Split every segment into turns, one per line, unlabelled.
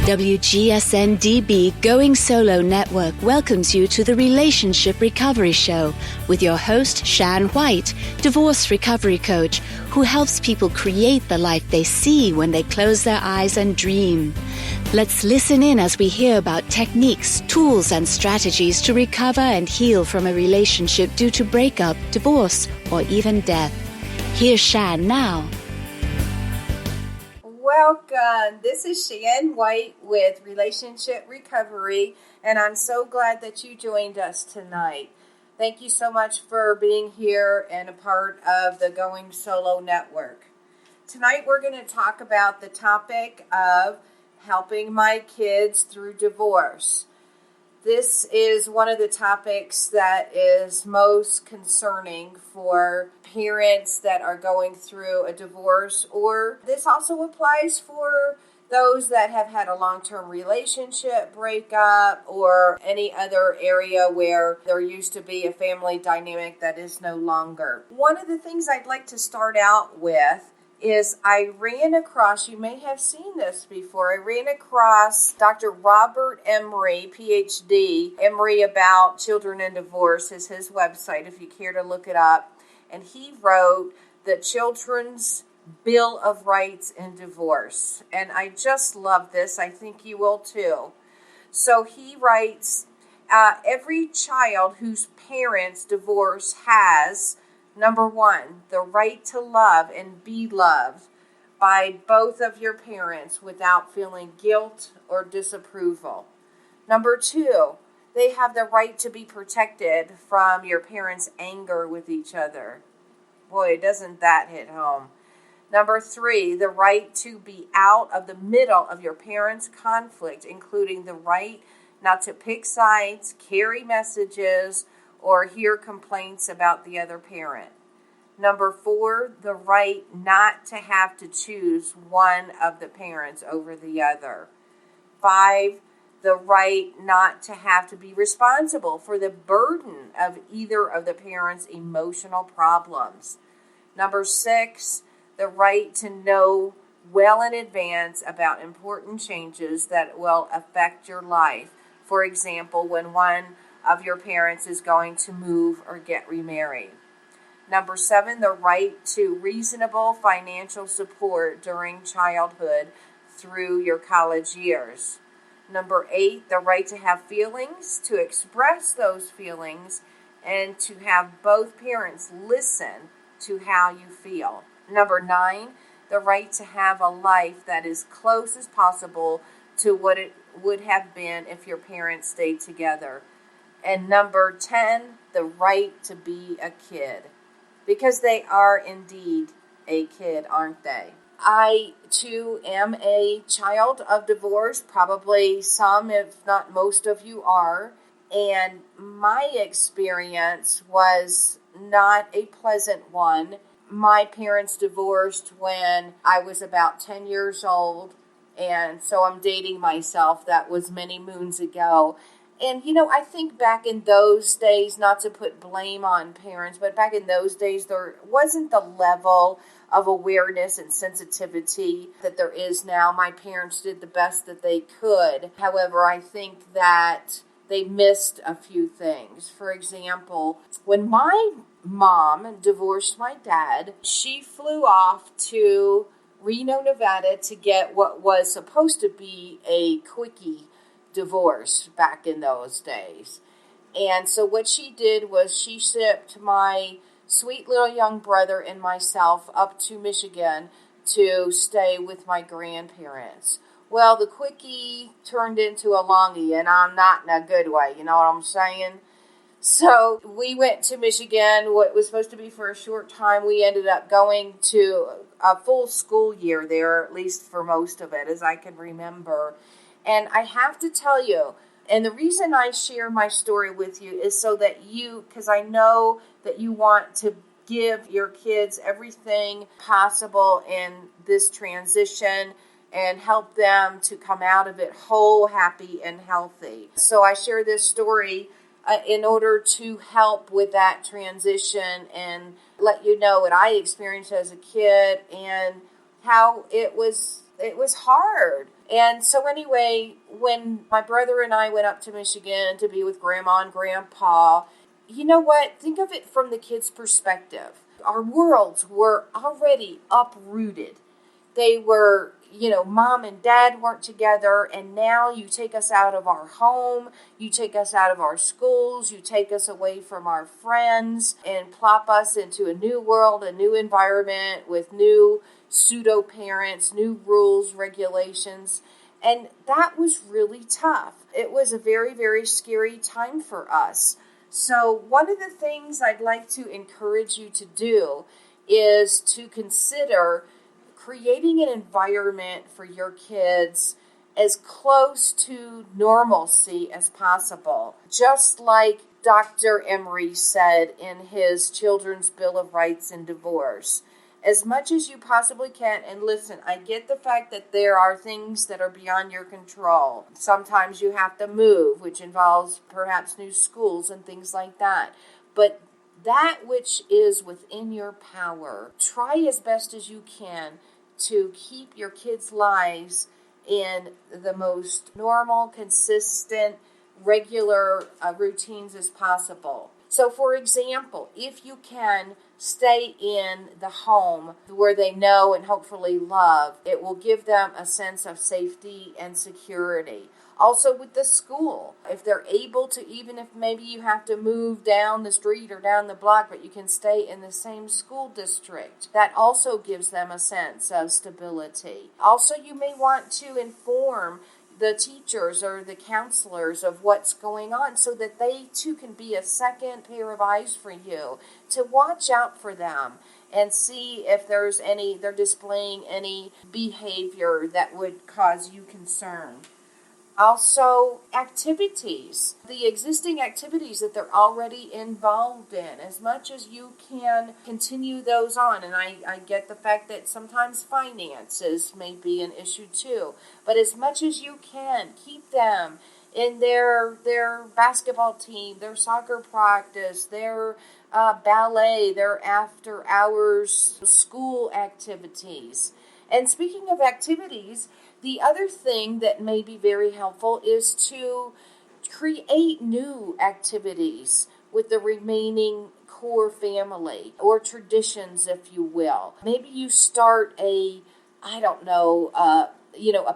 WGSN-DB Going Solo Network welcomes you to the Relationship Recovery Show with your host, Shan White, divorce recovery coach, who helps people create the life they see when they close their eyes and dream. Let's listen in as we hear about techniques, tools, and strategies to recover and heal from a relationship due to breakup, divorce, or even death. Here's Shan now.
Welcome. This is Shan White with Relationship Recovery, and I'm so glad that you joined us tonight. Thank you so much for being here and a part of the Going Solo Network. Tonight we're going to talk about the topic of helping my kids through divorce. This is one of the topics that is most concerning for parents that are going through a divorce, or this also applies for those that have had a long-term relationship breakup or any other area where there used to be a family dynamic that is no longer. One of the things I'd like to start out with is I ran across, you may have seen this before, I ran across Dr. Robert Emery, PhD. Emery About Children and Divorce is his website if you care to look it up. And he wrote the Children's Bill of Rights in Divorce. And I just love this. I think you will too. So he writes, every child whose parents divorce has, number one, the right to love and be loved by both of your parents without feeling guilt or disapproval. Number two, they have the right to be protected from your parents' anger with each other. Boy, doesn't that hit home. Number three, the right to be out of the middle of your parents' conflict, including the right not to pick sides, carry messages, or hear complaints about the other parent. Number four, the right not to have to choose one of the parents over the other. 5, the right not to have to be responsible for the burden of either of the parents' emotional problems. Number 6, the right to know well in advance about important changes that will affect your life. For example, when one of your parents is going to move or get remarried. Number 7, the right to reasonable financial support during childhood through your college years. Number 8, the right to have feelings, to express those feelings, and to have both parents listen to how you feel. Number 9, the right to have a life that is close as possible to what it would have been if your parents stayed together. And number 10, the right to be a kid. Because they are indeed a kid, aren't they? I, too, am a child of divorce. Probably some, if not most of you are. And my experience was not a pleasant one. My parents divorced when I was about 10 years old. And so I'm dating myself. That was many moons ago. And, I think back in those days, not to put blame on parents, but back in those days, there wasn't the level of awareness and sensitivity that there is now. My parents did the best that they could. However, I think that they missed a few things. For example, when my mom divorced my dad, she flew off to Reno, Nevada to get what was supposed to be a quickie divorce back in those days. And so what she did was she shipped my sweet little young brother and myself up to Michigan to stay with my grandparents. Well, the quickie turned into a longie, and I'm not in a good way, you know what I'm saying? So we went to Michigan, what was supposed to be for a short time. We ended up going to a full school year there, at least for most of it, as I can remember. And I have to tell you, and the reason I share my story with you is so that you, because I know that you want to give your kids everything possible in this transition and help them to come out of it whole, happy, and healthy. So I share this story in order to help with that transition and let you know what I experienced as a kid and how it was hard. And so anyway, when my brother and I went up to Michigan to be with Grandma and Grandpa, you know what? Think of it from the kids' perspective. Our worlds were already uprooted. They were, Mom and Dad weren't together, and now you take us out of our home, you take us out of our schools, you take us away from our friends, and plop us into a new world, a new environment with new pseudo-parents, new rules, regulations, and that was really tough. It was a very, very scary time for us. So one of the things I'd like to encourage you to do is to consider creating an environment for your kids as close to normalcy as possible. Just like Dr. Emery said in his Children's Bill of Rights and Divorce, as much as you possibly can, and listen, I get the fact that there are things that are beyond your control. Sometimes you have to move, which involves perhaps new schools and things like that. But that which is within your power, try as best as you can to keep your kids' lives in the most normal, consistent, regular routines as possible. So, for example, if you can stay in the home where they know and hopefully love, it will give them a sense of safety and security. Also with the school, if they're able to, even if maybe you have to move down the street or down the block, but you can stay in the same school district, that also gives them a sense of stability. Also, you may want to inform the teachers or the counselors of what's going on so that they too can be a second pair of eyes for you to watch out for them and see if they're displaying any behavior that would cause you concern. Also, activities, the existing activities that they're already involved in, as much as you can continue those on. And I get the fact that sometimes finances may be an issue too. But as much as you can, keep them in their basketball team, their soccer practice, their ballet, their after-hours school activities. And speaking of activities, the other thing that may be very helpful is to create new activities with the remaining core family, or traditions, if you will. Maybe you start a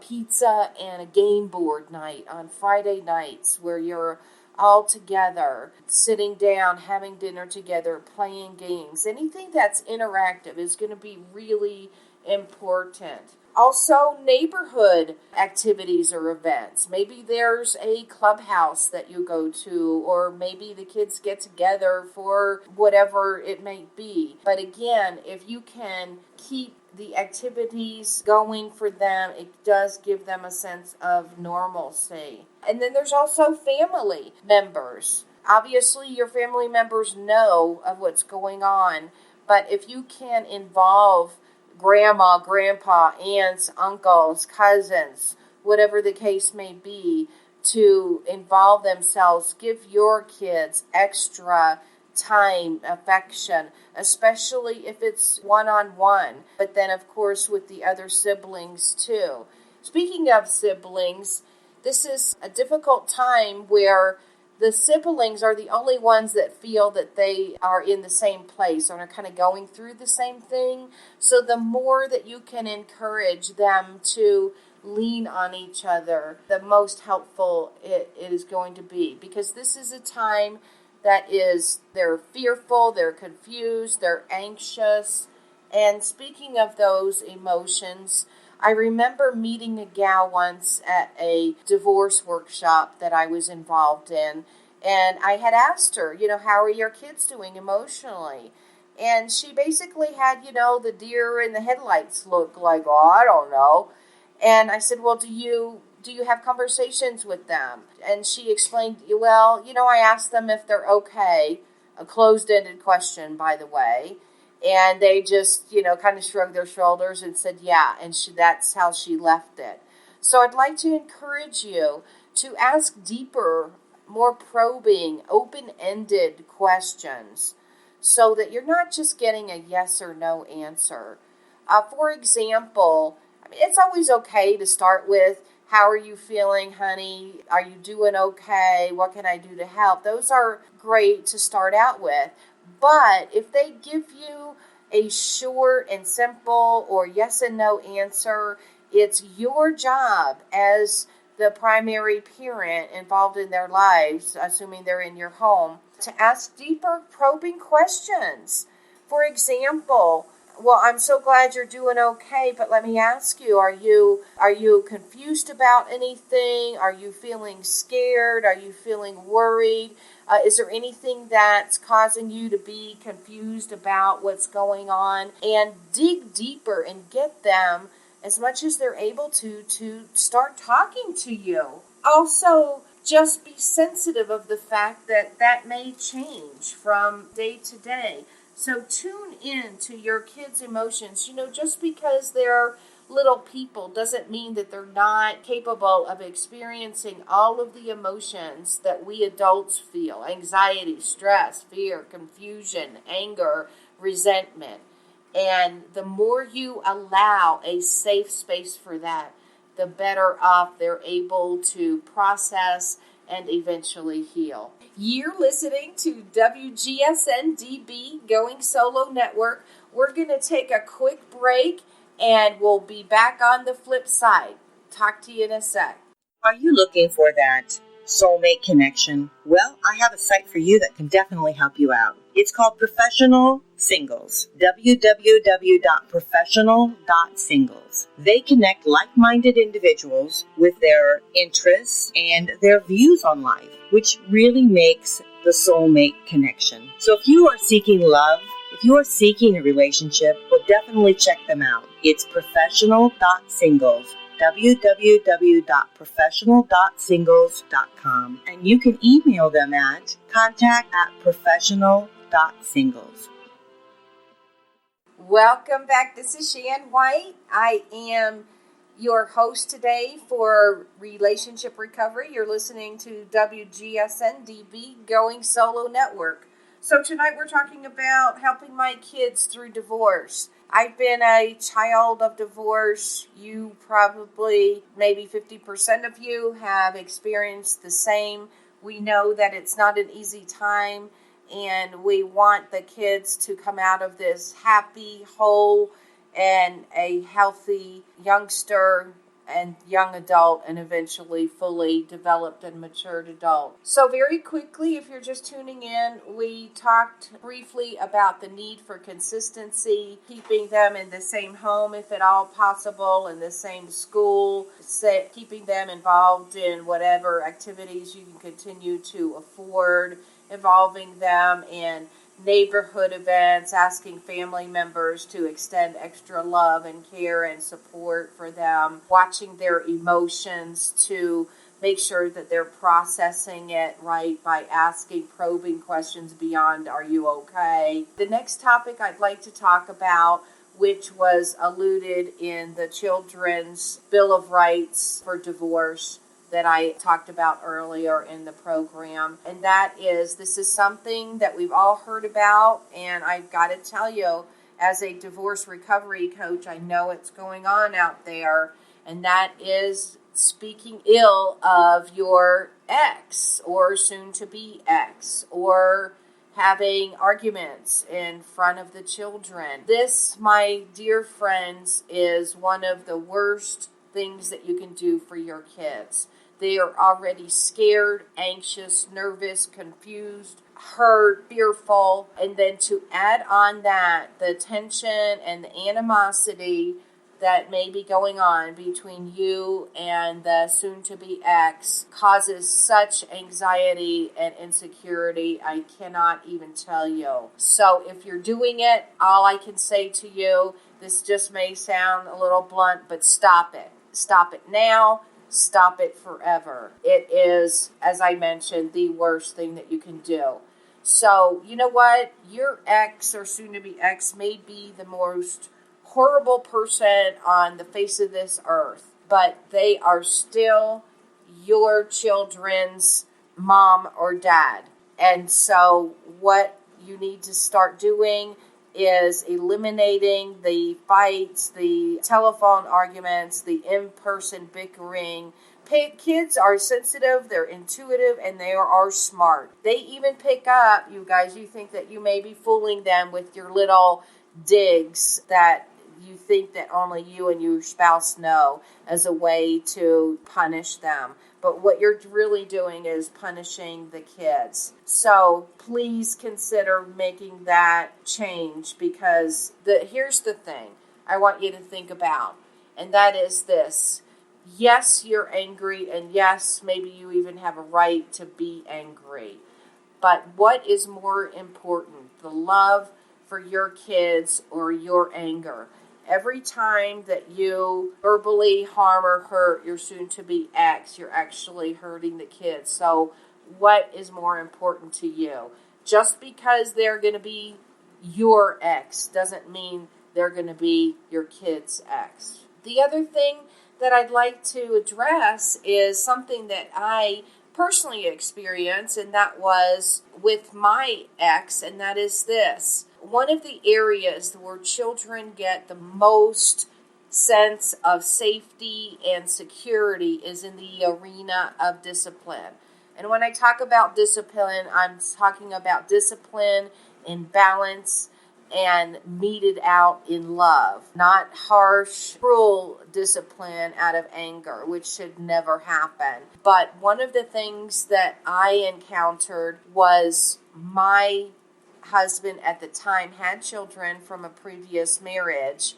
pizza and a game board night on Friday nights where you're all together, sitting down, having dinner together, playing games. Anything that's interactive is going to be really important. Also, neighborhood activities or events. Maybe there's a clubhouse that you go to, or maybe the kids get together for whatever it may be. But again, if you can keep the activities going for them, it does give them a sense of normalcy. And then there's also family members. Obviously, your family members know of what's going on, but if you can involve grandma, grandpa, aunts, uncles, cousins, whatever the case may be, to involve themselves, give your kids extra time, affection, especially if it's one-on-one, but then of course with the other siblings too. Speaking of siblings, this is a difficult time where the siblings are the only ones that feel that they are in the same place and are kind of going through the same thing. So the more that you can encourage them to lean on each other, the most helpful it is going to be. Because this is a time that they're fearful, they're confused, they're anxious. And speaking of those emotions, I remember meeting a gal once at a divorce workshop that I was involved in, and I had asked her, how are your kids doing emotionally? And she basically had, the deer in the headlights look like, I don't know. And I said, well, do you have conversations with them? And she explained, well, I asked them if they're okay, a closed-ended question, by the way. And they just, kind of shrugged their shoulders and said, yeah, and that's how she left it. So I'd like to encourage you to ask deeper, more probing, open-ended questions so that you're not just getting a yes or no answer. For example, it's always okay to start with, how are you feeling, honey? Are you doing okay? What can I do to help? Those are great to start out with. But if they give you a short and simple or yes and no answer, it's your job as the primary parent involved in their lives, assuming they're in your home, to ask deeper probing questions. For example, well, I'm so glad you're doing okay, but let me ask you, are you confused about anything? Are you feeling scared? Are you feeling worried? Is there anything that's causing you to be confused about what's going on? And dig deeper and get them, as much as they're able to start talking to you. Also, just be sensitive of the fact that that may change from day to day. So tune in to your kids' emotions. Just because they're little people doesn't mean that they're not capable of experiencing all of the emotions that we adults feel: anxiety, stress, fear, confusion, anger, resentment. And the more you allow a safe space for that, the better off they're able to process and eventually heal. You're listening to WGSN-DB Going Solo Network. We're going to take a quick break and we'll be back on the flip side. Talk to you in a sec.
Are you looking for that soulmate connection? Well, I have a site for you that can definitely help you out. It's called Professional Singles, www.professional.singles. They connect like-minded individuals with their interests and their views on life, which really makes the soulmate connection. So if you are seeking love, if you are seeking a relationship, well, definitely check them out. It's professional.singles, www.professional.singles.com, and you can email them at contact@professional.singles.
Welcome back. This is Shan White. I am your host today for Relationship Recovery. You're listening to WGSN-DB Going Solo Network. So tonight we're talking about helping my kids through divorce. I've been a child of divorce. You probably, maybe 50% of you have experienced the same. We know that it's not an easy time, and we want the kids to come out of this happy, whole, and a healthy youngster and young adult, and eventually fully developed and matured adult. So very quickly, if you're just tuning in, we talked briefly about the need for consistency, keeping them in the same home if at all possible, in the same school, keeping them involved in whatever activities you can continue to afford, involving them in neighborhood events, asking family members to extend extra love and care and support for them, watching their emotions to make sure that they're processing it right by asking probing questions beyond, are you okay? The next topic I'd like to talk about, which was alluded in the Children's Bill of Rights for divorce that I talked about earlier in the program. And that is, this is something that we've all heard about, and I've got to tell you, as a divorce recovery coach, I know it's going on out there, and that is speaking ill of your ex or soon-to-be ex, or having arguments in front of the children. This, my dear friends, is one of the worst things that you can do for your kids. They are already scared, anxious, nervous, confused, hurt, fearful, and then to add on that, the tension and the animosity that may be going on between you and the soon-to-be ex causes such anxiety and insecurity, I cannot even tell you. So if you're doing it, all I can say to you, this just may sound a little blunt, but stop it. Stop it now. Stop it forever. It is, as I mentioned, the worst thing that you can do. So, you know what? Your ex or soon-to-be ex may be the most horrible person on the face of this earth, but they are still your children's mom or dad. And so what you need to start doing is eliminating the fights, the telephone arguments, the in-person bickering. Kids are sensitive, they're intuitive, and they are smart. They even pick up, you guys, you think that you may be fooling them with your little digs that you think that only you and your spouse know as a way to punish them. But what you're really doing is punishing the kids. So please consider making that change, because here's the thing I want you to think about, and that is this. Yes, you're angry, and yes, maybe you even have a right to be angry. But what is more important, the love for your kids or your anger? Every time that you verbally harm or hurt your soon-to-be ex, you're actually hurting the kids. So what is more important to you? Just because they're going to be your ex doesn't mean they're going to be your kid's ex. The other thing that I'd like to address is something that I personally experienced, and that was with my ex, and that is this. One of the areas where children get the most sense of safety and security is in the arena of discipline. And when I talk about discipline, I'm talking about discipline in balance and meted out in love, not harsh, cruel discipline out of anger, which should never happen. But one of the things that I encountered was my husband at the time had children from a previous marriage,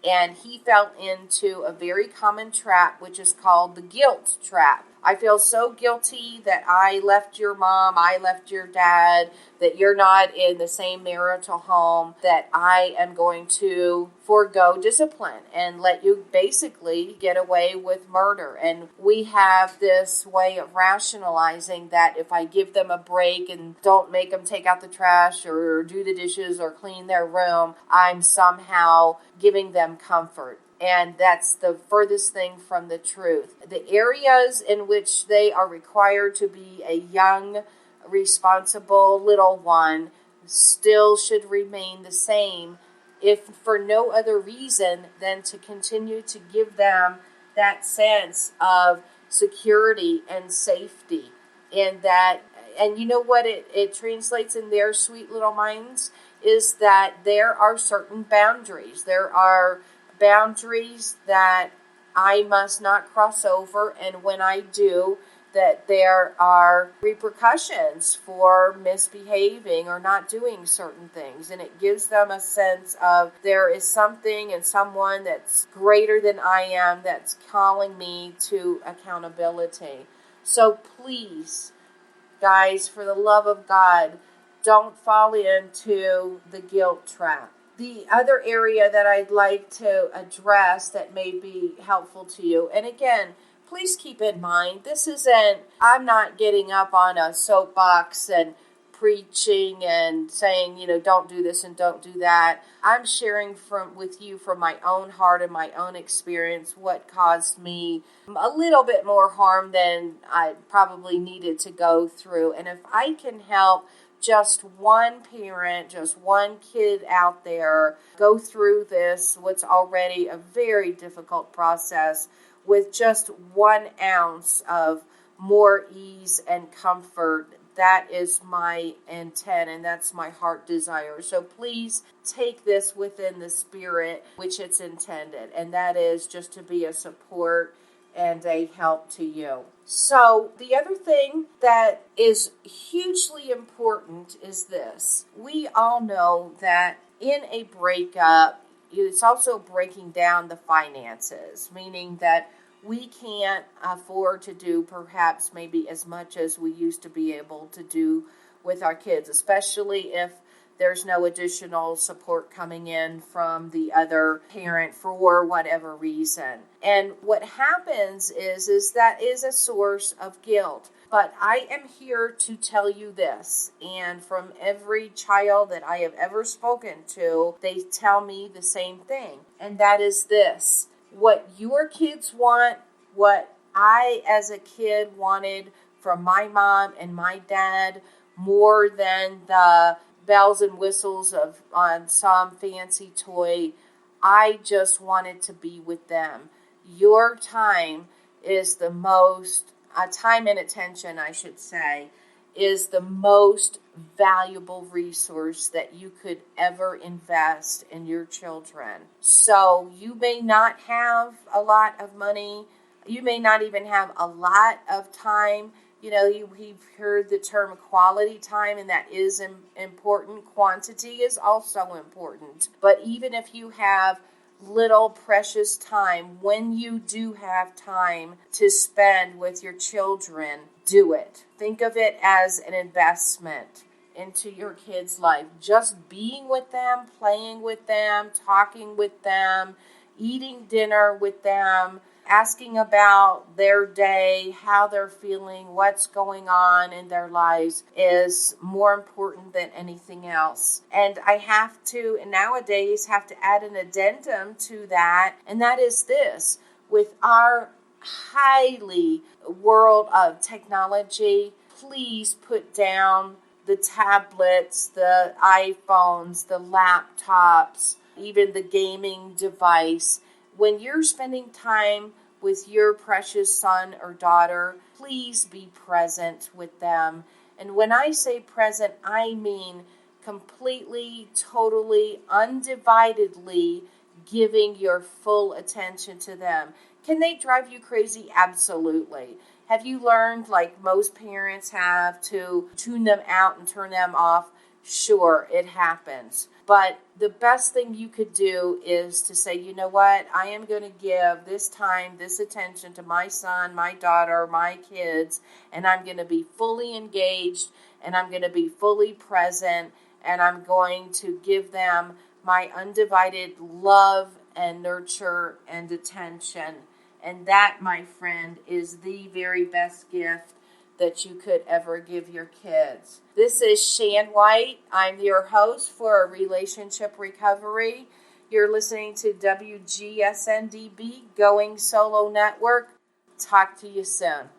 and he fell into a very common trap, which is called the guilt trap. I feel so guilty that I left your mom, I left your dad, that you're not in the same marital home, that I am going to forego discipline and let you basically get away with murder. And we have this way of rationalizing that if I give them a break and don't make them take out the trash or do the dishes or clean their room, I'm somehow giving them comfort. And that's the furthest thing from the truth. The areas in which they are required to be a young, responsible little one still should remain the same, if for no other reason than to continue to give them that sense of security and safety. And you know what it translates in their sweet little minds is that there are certain boundaries. There are boundaries that I must not cross over, and when I do, that there are repercussions for misbehaving or not doing certain things. And it gives them a sense of there is something and someone that's greater than I am that's calling me to accountability. So please, guys, for the love of God, don't fall into the guilt trap. The other area that I'd like to address that may be helpful to you, and again, please keep in mind, I'm not getting up on a soapbox and preaching and saying, don't do this and don't do that. I'm sharing with you from my own heart and my own experience what caused me a little bit more harm than I probably needed to go through. And if I can help just one parent, just one kid out there go through what's already a very difficult process, with just 1 ounce of more ease and comfort, that is my intent and that's my heart desire. So please take this within the spirit which it's intended, and that is just to be a support and a help to you. So the other thing that is hugely important is this. We all know that in a breakup, it's also breaking down the finances, meaning that we can't afford to do perhaps maybe as much as we used to be able to do with our kids, especially if there's no additional support coming in from the other parent for whatever reason. And what happens is that is a source of guilt. But I am here to tell you this, and from every child that I have ever spoken to, they tell me the same thing, and that is this. What your kids want, what I as a kid wanted from my mom and my dad, more than the bells and whistles on some fancy toy. I just wanted to be with them. Your time is the most, time and attention, I should say, is the most valuable resource that you could ever invest in your children. So you may not have a lot of money. You may not even have a lot of time. You've heard the term quality time, and that is important. Quantity is also important. But even if you have little precious time, when you do have time to spend with your children, do it. Think of it as an investment into your kids' life. Just being with them, playing with them, talking with them, eating dinner with them, asking about their day, how they're feeling, what's going on in their lives is more important than anything else. And I have to, and nowadays, have to add an addendum to that, and that is this. With our highly world of technology, please put down the tablets, the iPhones, the laptops, even the gaming device. When you're spending time with your precious son or daughter, please be present with them. And when I say present, I mean completely, totally, undividedly giving your full attention to them. Can they drive you crazy? Absolutely. Have you learned, like most parents have, to tune them out and turn them off? Sure, it happens. But the best thing you could do is to say, you know what, I am going to give this time, this attention to my son, my daughter, my kids, and I'm going to be fully engaged, and I'm going to be fully present, and I'm going to give them my undivided love and nurture and attention. And that, my friend, is the very best gift that you could ever give your kids. This is Shan White. I'm your host for Relationship Recovery. You're listening to WGSN-DB, Going Solo Network. Talk to you soon.